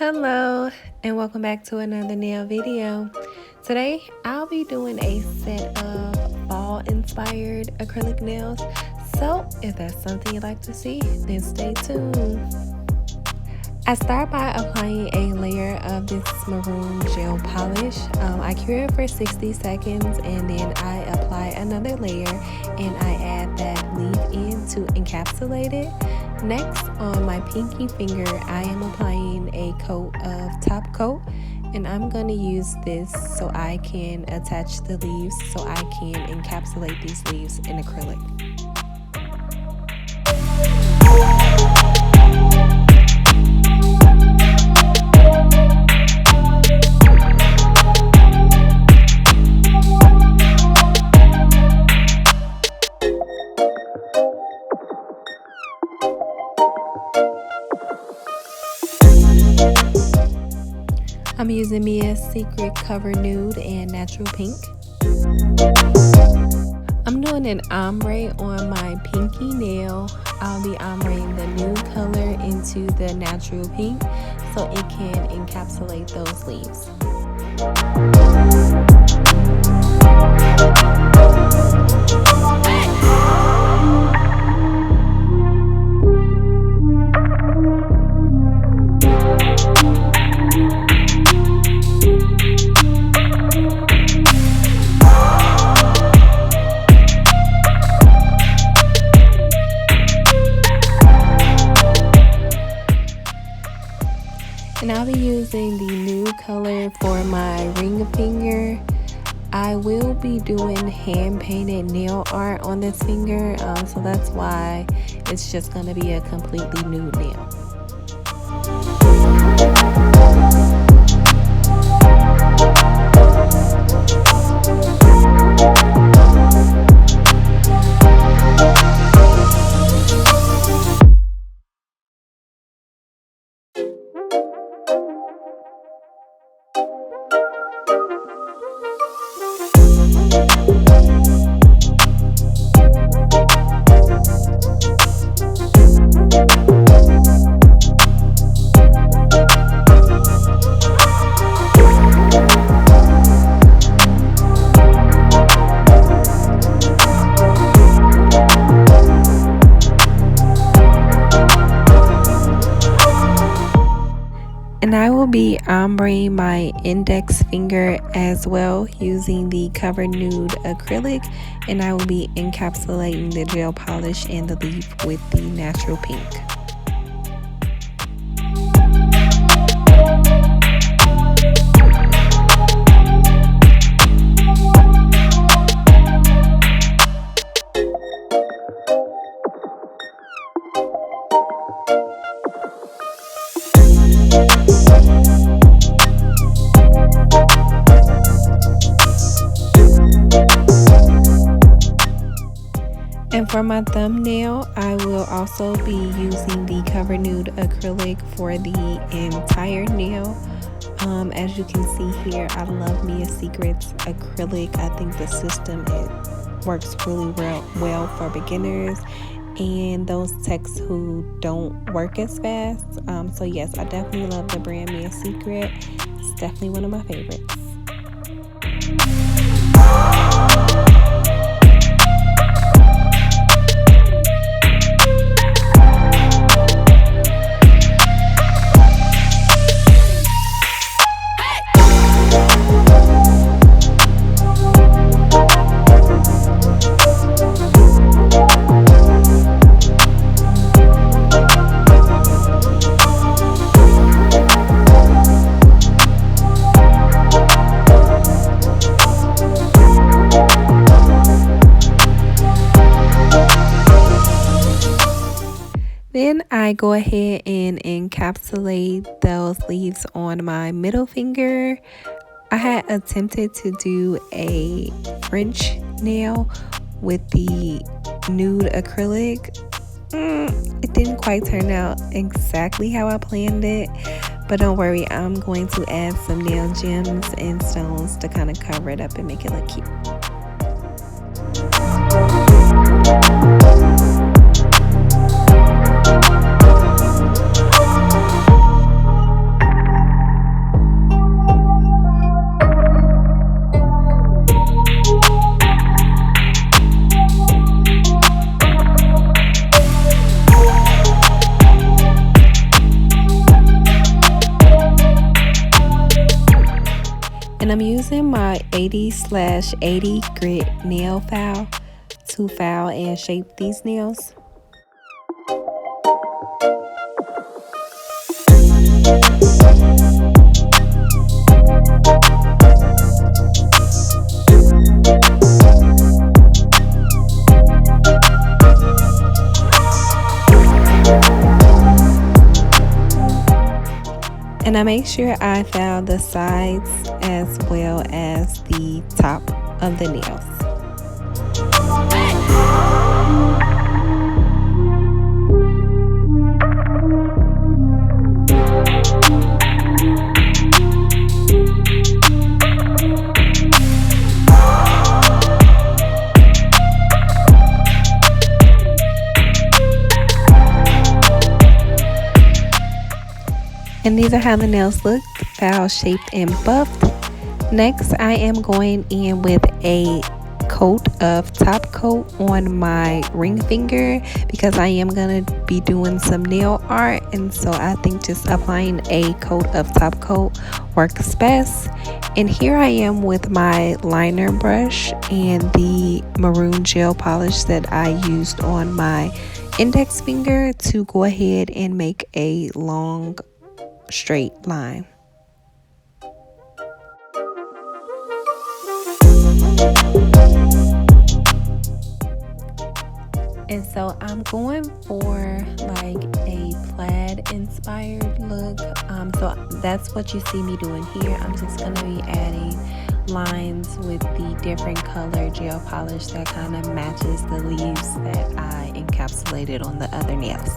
Hello and welcome back to another nail video. Today I'll be doing a set of fall inspired acrylic nails. So if that's something you'd like to see, then stay tuned. I start by applying a layer of this maroon gel polish. I cure it for 60 seconds and then I apply another layer and I add that leave-in to encapsulate it. Next, on my pinky finger, I am applying a coat of top coat, and I'm going to use this so I can attach the leaves so I can encapsulate these leaves in acrylic. I'm using Mia's Secret Cover Nude and Natural Pink. I'm doing an ombre on my pinky nail. I'll be ombreing the nude color into the natural pink so it can encapsulate those leaves. And I'll be using the nude color for my ring finger. I will be doing hand painted nail art on this finger, so that's why it's just going to be a completely nude nail. And I will be ombreing my index finger as well using the Cover Nude acrylic, and I will be encapsulating the gel polish and the leaf with the natural pink. And for my thumbnail, I will also be using the Cover Nude acrylic for the entire nail. As you can see here, I love Mia's Secret's acrylic. I think the system, it works really well for beginners and those techs who don't work as fast. So yes, I definitely love the brand Mia's Secret. It's definitely one of my favorites. Then I go ahead and encapsulate those leaves on my middle finger. I had attempted to do a French nail with the nude acrylic. It didn't quite turn out exactly how I planned it, but don't worry, I'm going to add some nail gems and stones to kind of cover it up and make it look cute. And I'm using my 80/80 grit nail file to file and shape these nails. And I make sure I file the sides as well as the top of the nails. And these are how the nails look, file shaped and buffed. Next, I am going in with a coat of top coat on my ring finger because I am going to be doing some nail art, and so I think just applying a coat of top coat works best. And here I am with my liner brush and the maroon gel polish that I used on my index finger to go ahead and make a long straight line. And so I'm going for like a plaid inspired look. So that's what you see me doing here. I'm just going to be adding lines with the different color gel polish that kind of matches the leaves that I encapsulated on the other nails.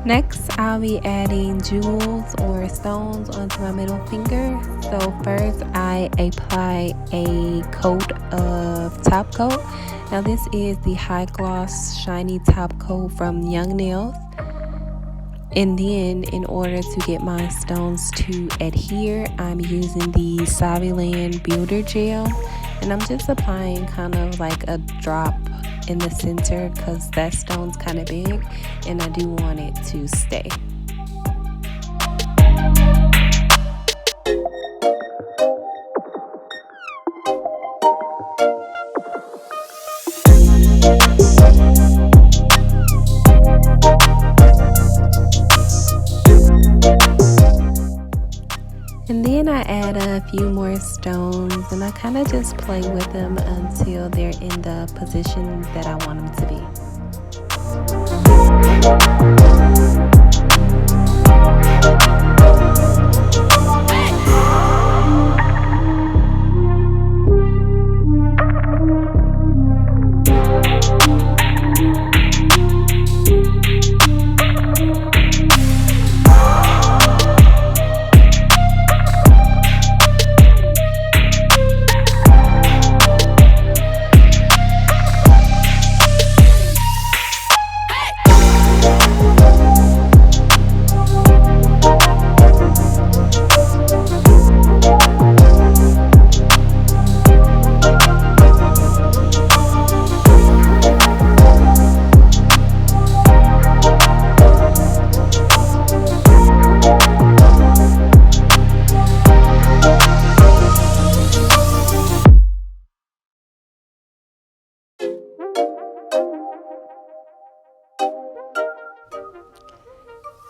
Next, I'll be adding jewels or stones onto my middle finger. So first, I apply a coat of top coat. Now this is the High Gloss Shiny Top Coat from Young Nails. And then in order to get my stones to adhere, I'm using the Saviland Builder Gel. And I'm just applying kind of like a drop in the center because that stone's kind of big and I do want it to stay. And then I add a few more stones and I kind of just play with them until they're in the position that I want them to be.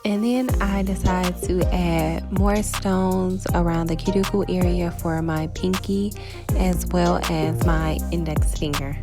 And then I decided to add more stones around the cuticle area for my pinky as well as my index finger.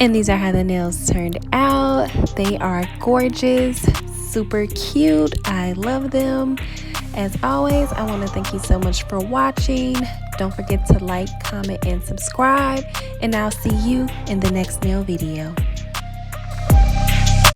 And these are how the nails turned out. They are gorgeous, super cute. I love them. As always, I want to thank you so much for watching. Don't forget to like, comment, and subscribe. And I'll see you in the next nail video.